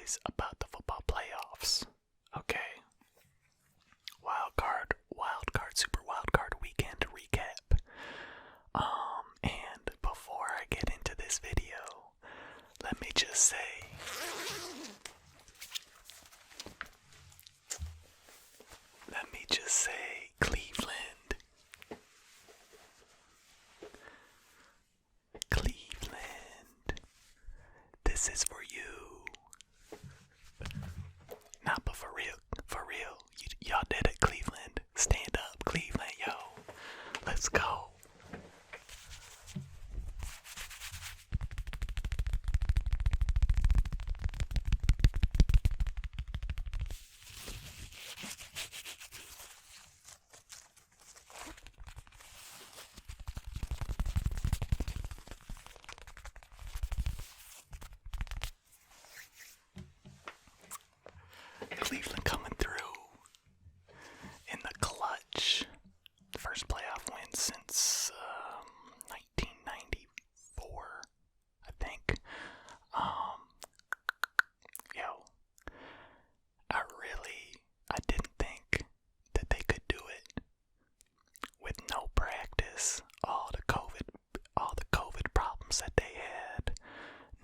guys about the football playoffs. Okay. Super wild card weekend recap. And before I get into this video, let me just say Cleveland, this is for you. Nah, but for real, y'all did it, Cleveland. Stand up, Cleveland, yo. Let's go. Cleveland coming through in the clutch. The first playoff win since 1994, I think. I didn't think that they could do it with no practice. All the COVID problems that they had.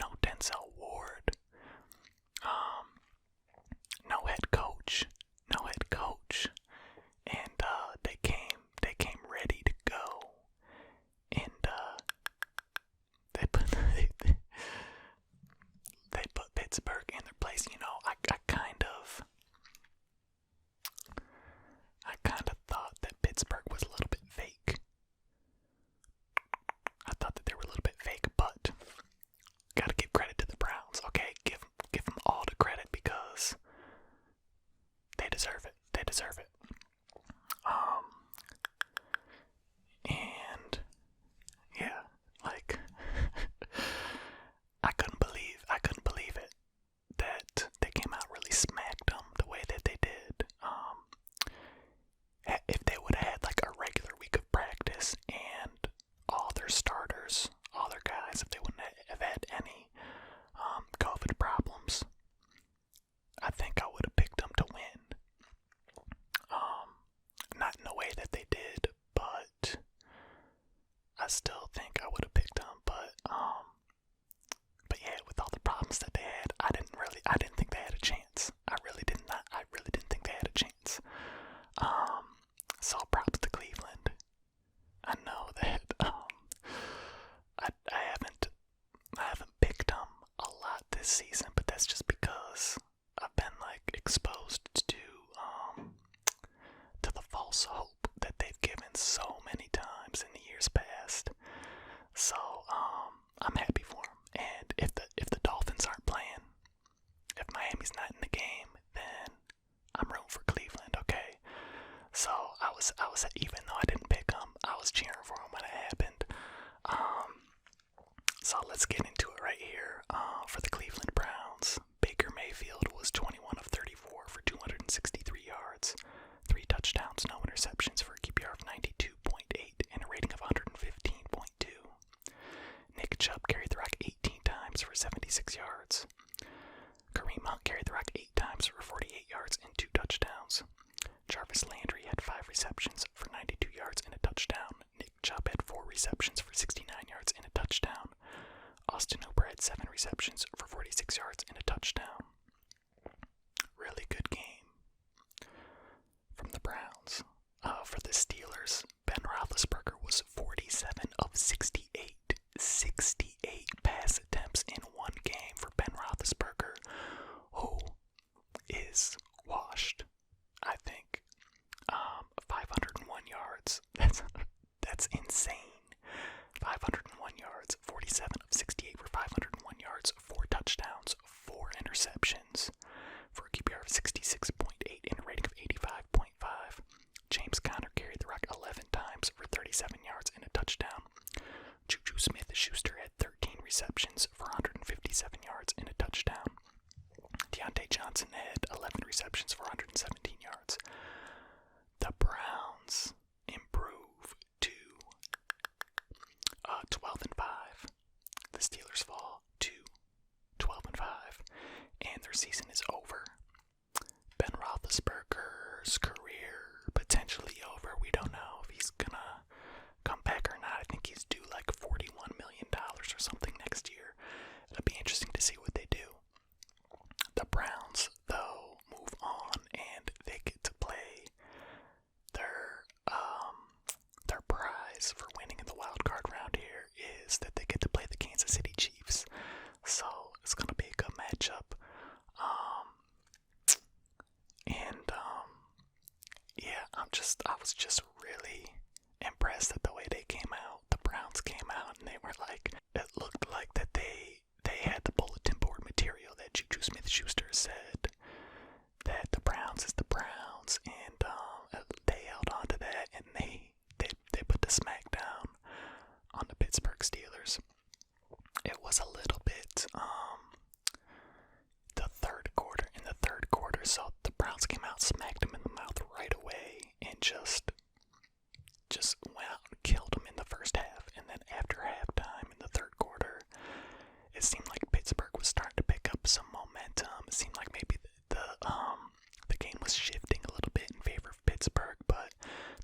No Denzel Ward. No head coach, and they came ready to go, and they put Pittsburgh in their place. You know, I kind of thought that Pittsburgh was a little bit fake. I thought that they were a little bit fake, but gotta give credit to the Browns. Okay, give them all the credit because they deserve it. And yeah, like I couldn't believe it that they came out really smacked them the way that they did. If they would have had like a regular week of practice and all their starters, all their guys, if they wouldn't have had any COVID problems, I think I would have picked them to win. Not in the way that they did, but I still think I would have picked them. But yeah, with all the problems that they had, I didn't think they had a chance. I really didn't think they had a chance. So props to Cleveland. I know that I haven't picked them a lot this season, but that's just because I've been like exposed to the false hope that they've given so many times in the years past. So I'm happy for them. And if the Dolphins aren't playing, if Miami's not in the game, then I'm rooting for Cleveland. Okay. So I was even though I didn't pick them, I was cheering for them when it happened. So let's get into it right here. For the Cleveland Browns, Baker Mayfield was 21 of 34 for 263 yards, 3 touchdowns, no interceptions for a QBR of 92.8 and a rating of 115.2. Nick Chubb carried the rock 18 times for 76 yards. Kareem Hunt carried the rock 8 times for 48 yards and 2 touchdowns. Jarvis Landry had 5 receptions for 92 yards and a touchdown. Nick Chubb had 4 receptions for 69 yards and a touchdown. Austin Hooper had 7 receptions for 46 yards and a touchdown. Really good game from the Browns. For the Steelers, Ben Roethlisberger was 47 of 68. 68 pass attempts in one game for Ben Roethlisberger, who is washed, I think. 501 yards. That's insane. 501 yards, 47 of 68 for 501 yards, 4 touchdowns, 4 interceptions for a QBR of 66.8 and a rating of 85.5. James Conner carried the rock 11 times for 37 yards and a touchdown. Juju Smith-Schuster had 13 receptions for 157 yards and a touchdown. Deontay Johnson had 11 receptions for 117 yards. The Browns improve to 12-5. The Steelers fall to 12-5. And and their season is over. Ben Roethlisberger's career potentially over. We don't know if he's gonna come back or not. I think he's due like $41 million or something next year. It'll be interesting to see what they do. The Browns, though, move on and they get to play their prize for winning in the wild card round here is that they get to play the Kansas City Chiefs. So it's gonna be a good matchup. Yeah, I was just really impressed at the way they came out. The Browns came out and they were like, it looked like that they had the bulletin board material that Juju Smith-Schuster said that the Browns is the Browns, and they held on to that, and they put the smack down on the Pittsburgh Steelers. It was a little bit in the third quarter, so the Browns came out, smacked them in the mouth right away, and just went out and killed them in the first half. And then after halftime in the third quarter, it seemed like Pittsburgh was starting to pick up some momentum. It seemed like maybe the game was shifting a little bit in favor of Pittsburgh, but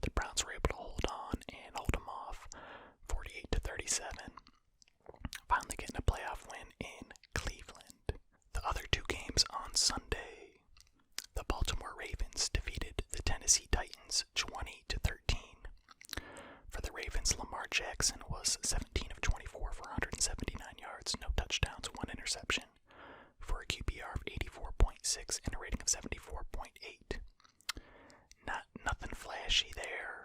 the Browns were able to hold on and hold them off 48-37. Finally getting a playoff win in Cleveland. The other two games on Sunday, the Baltimore Ravens defeated the Tennessee Titans 20-13. For the Ravens, Lamar Jackson was 17 of 24 for 179 yards, no touchdowns, one interception, for a QBR of 84.6 and a rating of 74.8. Nothing flashy there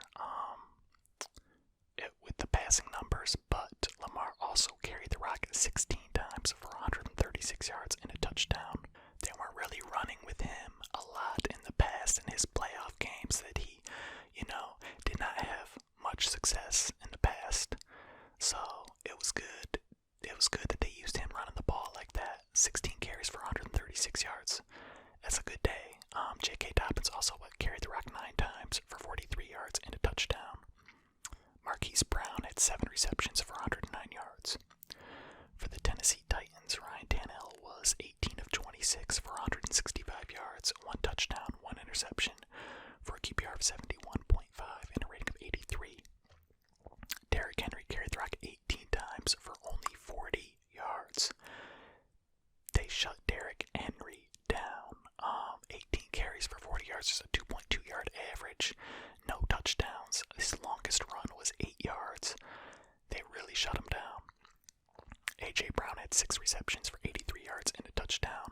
with the passing numbers, but Lamar also carried the rock 16 times for 136 yards and a touchdown. They weren't really running with him a lot in the past in his playoff games, that he, did not have much success in the past. So it was good. It was good that they used him running the ball like that. 16 carries for 136 yards. That's a good day. J.K. Dobbins also carried the rock 9 times for 43 yards and a touchdown. Marquise Brown had 7 receptions for 109 yards. For the Tennessee Titans, Ryan Tannehill was 18 of 26 for 165 yards, 1 touchdown, 1 interception, for a QBR of 71.5 and a rating of 83. Derrick Henry carried the rock 18 times for only 40 yards. They shut Derrick Henry down. 18 carries for 40 yards is a 2.2 yard average. No touchdowns. His longest run was 8 yards. They really shut him down. A.J. Brown had 6 receptions for 83 yards and a touchdown.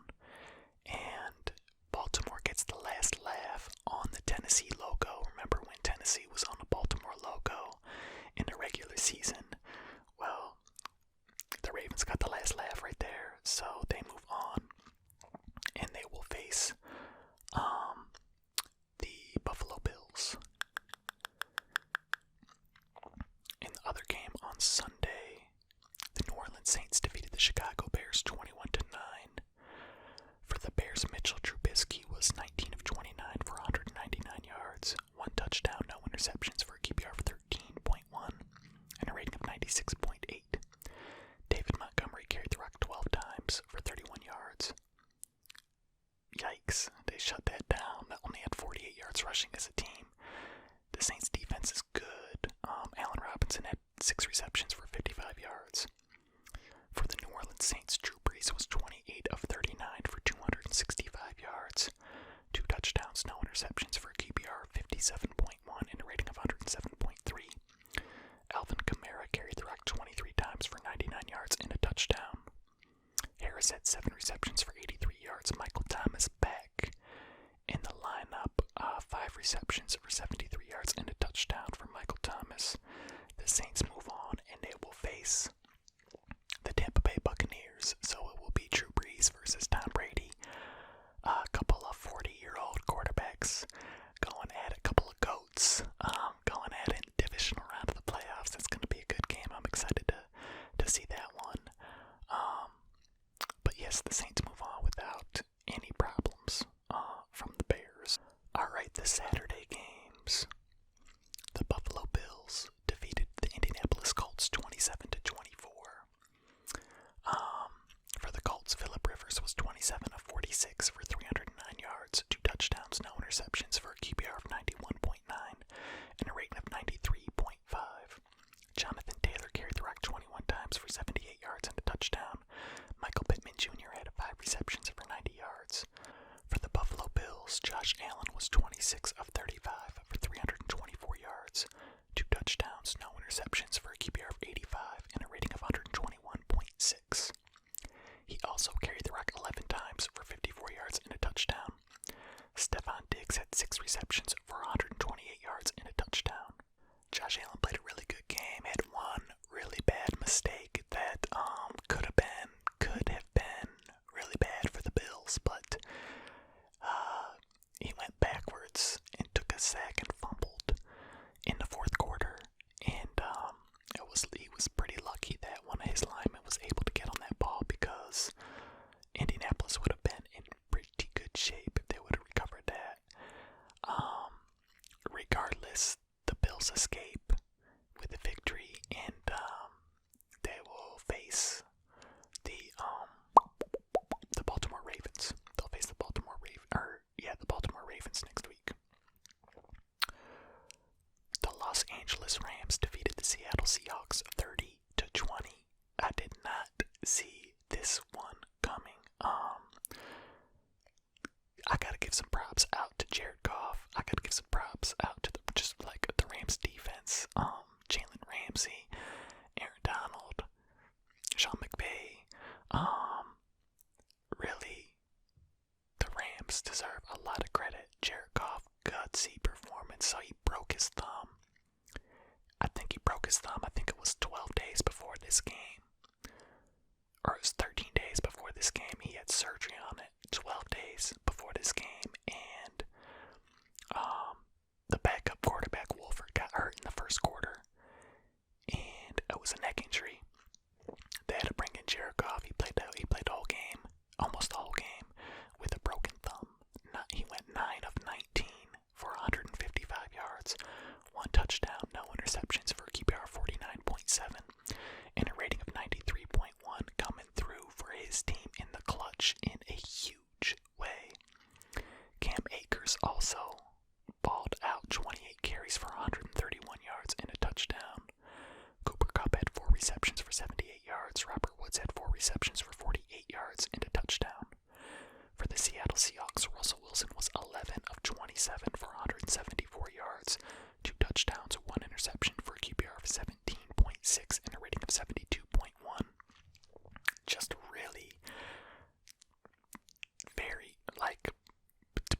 And Baltimore gets the last laugh on the Tennessee logo. Remember when Tennessee was on the Baltimore logo in the regular season? Well, the Ravens got the last laugh right there, so they move on. And they will face the Buffalo Bills. In the other game on Sunday, the New Orleans Saints defeated the Chicago Bears 21-9. For the Bears, Mitchell Trubisky was 19 of 29 for 199 yards, 1 touchdown, no interceptions, for a QBR of 13.1 and a rating of 96.8. David Montgomery carried the rock 12 times for 31 yards. Yikes, they shut that down. They only had 48 yards rushing as a team. The Saints defense is good. Allen Robinson had 6 receptions for 55 yards. For the New Orleans Saints, Drew Brees was 28 of 39 for 265 yards, 2 touchdowns, no interceptions, for a QBR of 57.1 and a rating of 107.3. Alvin Kamara carried the rock 23 times for 99 yards and a touchdown. Harris had 7 receptions for 83 yards. Michael Thomas back in the lineup, 5 receptions for 73 yards and a touchdown for Michael Thomas. The Saints move on and they will face the Tampa Bay Buccaneers. So it will be Drew Brees versus Tom Brady. A couple of 40-year-old quarterbacks going at a couple of GOATs, going at it in divisional round of the playoffs. That's going to be a good game. I'm excited to see that one. But yes, the Saints move on without any problems from the Bears. Alright, the Saturday games. The Buffalo Bills defeated the Indianapolis Colts 27-24. For the Colts, Phillip Rivers was 27 of 46 26 of 35 for 324 yards, 2 touchdowns, no interceptions for a QBR of 85 and a rating of 121.6. He also carried the rock 11 times for 54 yards and a touchdown. Stephon Diggs had 6 receptions for 128 yards and a touchdown. Josh Allen played a really good game, had one really bad mistake that could have been really bad for the Bills, but he went backwards and took a sack and fumbled in the fourth quarter, and he was pretty lucky that one of his linemen was able to get on that ball, because Indianapolis would have been in pretty good shape if they would have recovered that. Regardless, the Bills escape with a victory, and they will face the Baltimore Ravens. They'll face the Baltimore Ravens next week. The Los Angeles Rams defeated the Seattle Seahawks 30-20. I did not see this one coming. I gotta give some props out to Jared Goff. I gotta give some props out to the Rams defense. Jalen Ramsey, Aaron Donald, Sean McVay. Really, the Rams deserve a lot of credit. Jared Goff, gutsy performance. So he broke his thumb. I think it was 12 days before this game. Or it was 13 days before this game. He had surgery on it. 12 days before this game. And the backup quarterback, Wolford, got hurt in the first quarter. And it was a neck injury. They had to bring in Jared Goff. He played the whole game, almost the whole game, with a broken thumb. He went 9 of 19 for 155 yards, 1 touchdown, no interceptions for a QBR 49.7, and a rating of 93.1, coming through for his team in the clutch in a huge way. Cam Akers also balled out, 28 carries for 131 yards and a touchdown. Cooper Kupp had 4 receptions for 78 yards. Robert Woods had 4 receptions for 48 yards and a touchdown. For the Seattle Seahawks, Russell Wilson was 11 of 27 for 174 yards, 2 touchdowns, 1 interception for a QBR of 17.6 and a rating of 72.1. Just really very,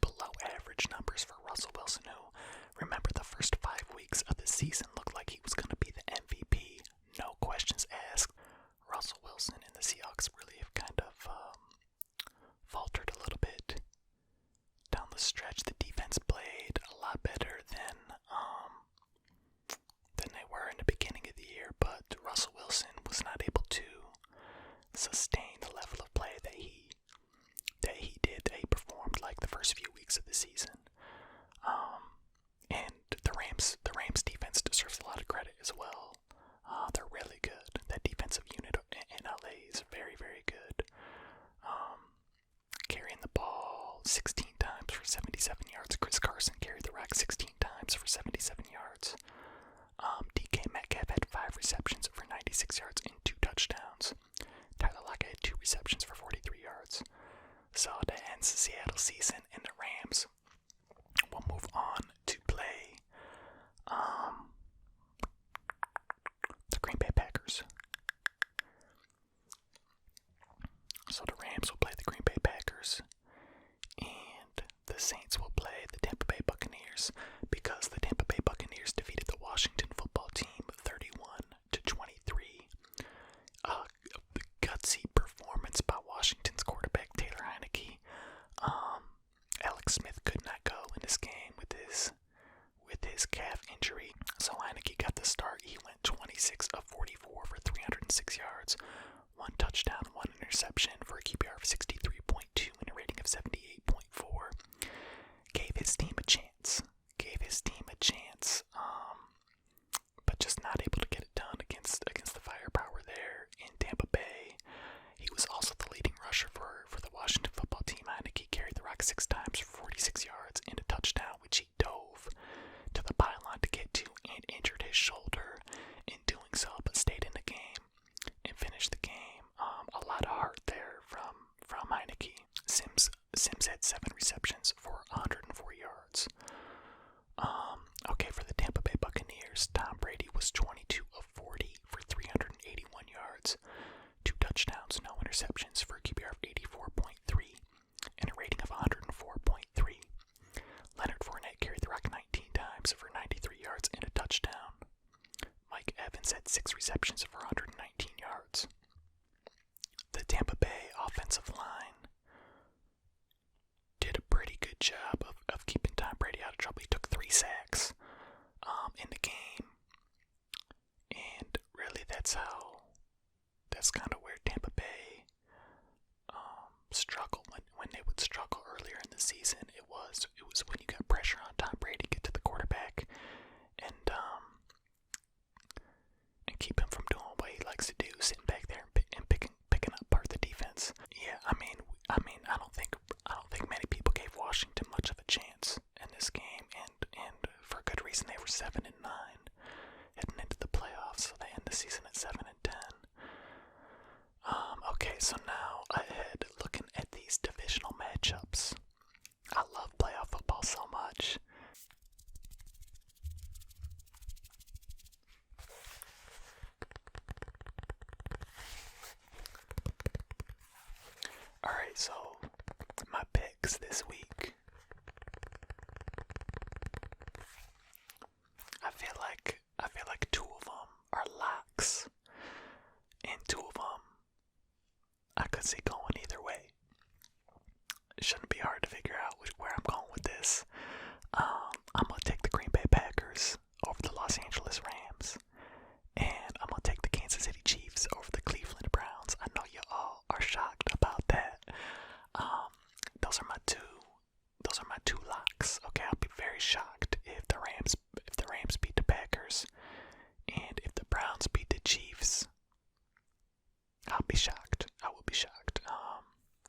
below average numbers for Russell Wilson, who, remember, the first 5 weeks of the season looked like he was going to be the MVP. No questions asked. Russell Wilson and the Seahawks really have kind of faltered a little bit down the stretch. The defense played a lot better than they were in the beginning of the year, but Russell Wilson was not able to sustain the level of play that he performed like the first few weeks of the season. And the Rams defense deserves a lot of credit as well. They're really good. That defensive unit in LA is very, very good. Carrying the ball 16 times for 77 yards. Chris Carson carried the rock 16 times for 77 yards. DK Metcalf had 5 receptions for 96 yards and 2 touchdowns. Tyler Lockett had 2 receptions for 43 yards. So that ends the Seattle season, and the Rams will move on to play the Green Bay Packers. So the Rams will play the Green Bay Packers, and the Saints will play the Tampa Bay Buccaneers, because the Tampa Bay Buccaneers defeated the Washington football team 31-23. Gutsy performance by Washington's quarterback Taylor Heineke. would struggle earlier in the season. It was when you got pressure on Tom Brady, get to the quarterback, and keep him from doing what he likes to do, sitting back there and picking up part of the defense. Yeah, I mean, I don't think many people gave Washington much of a chance in this game, and for a good reason. They were 7-9 heading into the playoffs, so they end the season at 7-10. Okay, so now ahead, looking at these divisional matchups. I love playoff football so much. Alright, so my picks this week. I feel like two of them are locks, and two of them I could see going either way. It shouldn't be hard to figure out where I'm going with this. I'm gonna take the Green Bay Packers over the Los Angeles Rams, and I'm gonna take the Kansas City Chiefs over the Cleveland Browns. I know you all are shocked about that. Those are my two locks. Okay, I'll be very shocked if the Rams beat the Packers, and if the Browns beat the Chiefs. I'll be shocked. I will be shocked.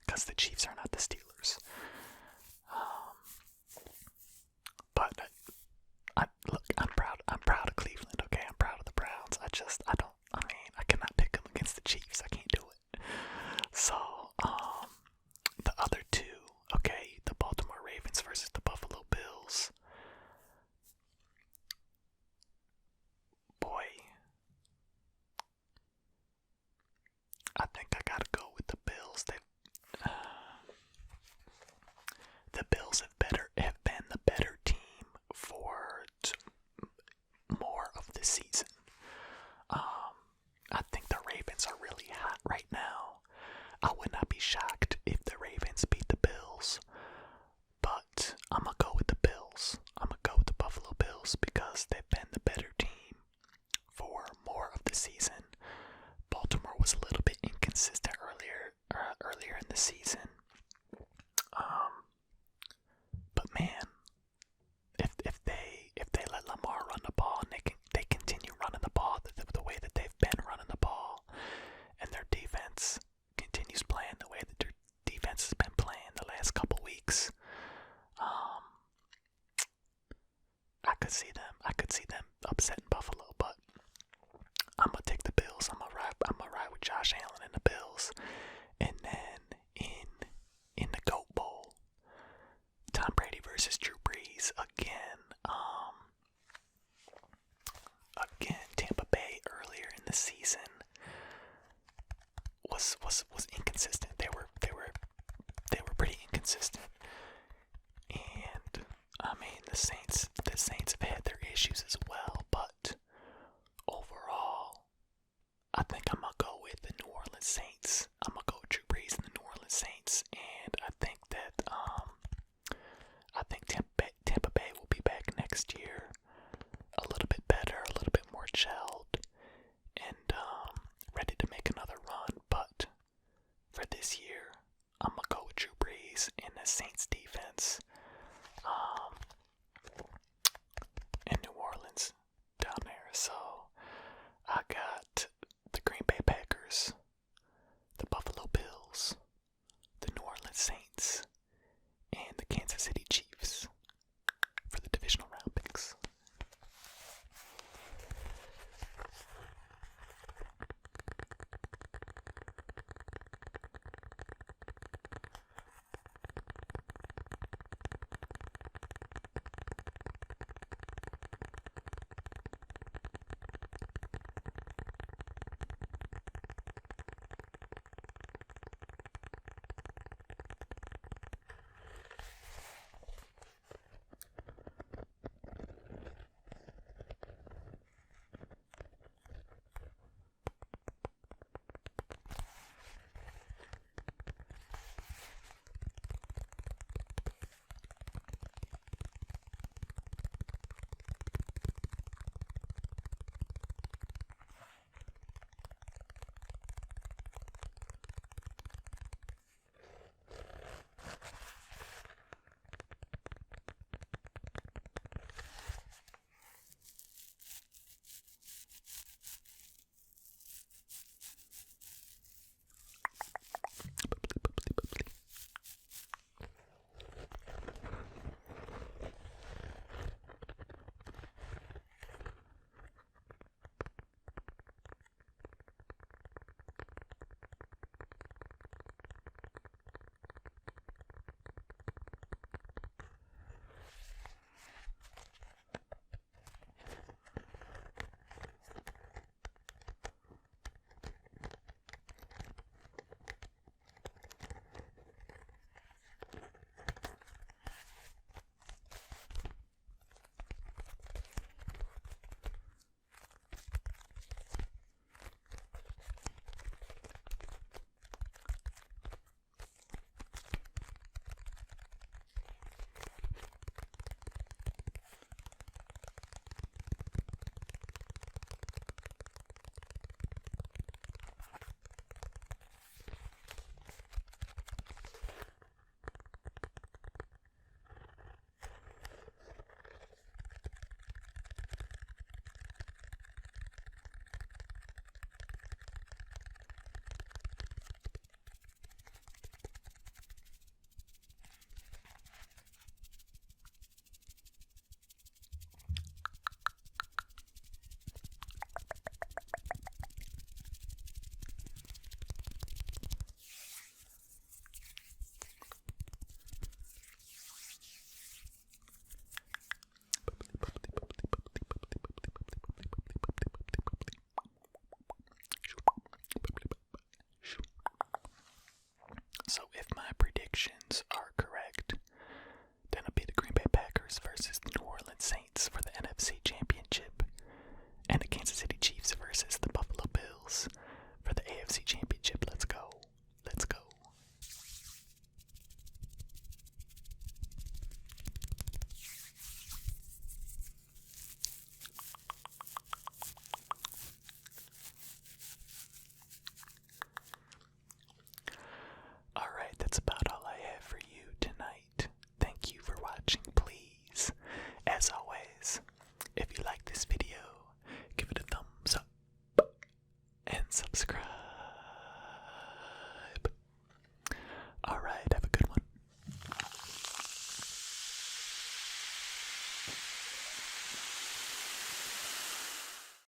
Because the Chiefs are not the Steelers. But I'm proud of Cleveland. Okay, I'm proud of the Browns. I cannot pick them against the Chiefs. I can't do it. So, the other two, okay, the Baltimore Ravens versus the Buffalo Bills. Boy, I think I gotta go with the Bills. The Bills have been the better team for more of the season. I think the Ravens are really hot right now. I would not be shocked if the Ravens beat the Bills, but I'm gonna go with the Bills. I'm gonna go with the Buffalo Bills because they've been the better team for more of the season. Baltimore was a little bit inconsistent earlier in the season. But man, if they let Lamar run the ball and they continue running the ball the way that they've been running the ball, and their defense continues playing the way that their defense has been playing the last couple weeks, I could see them upsetting Buffalo, but I'm gonna take the Bills. I'm gonna ride with Josh Allen and the Bills. And then in the GOAT Bowl, Tom Brady versus Drew Brees again. Tampa Bay earlier in the season was inconsistent. They were pretty inconsistent. And I mean the Saints have had their issues as well, but overall, I think I'm gonna go with the New Orleans Saints. I'm gonna go with Drew Brees and the New Orleans Saints, and I think that Tampa Bay will be back next year, a little bit better, a little bit more gelled, and ready to make another run. But for this year, I'm gonna go with Drew Brees and the Saints defense in New Orleans down there. So I got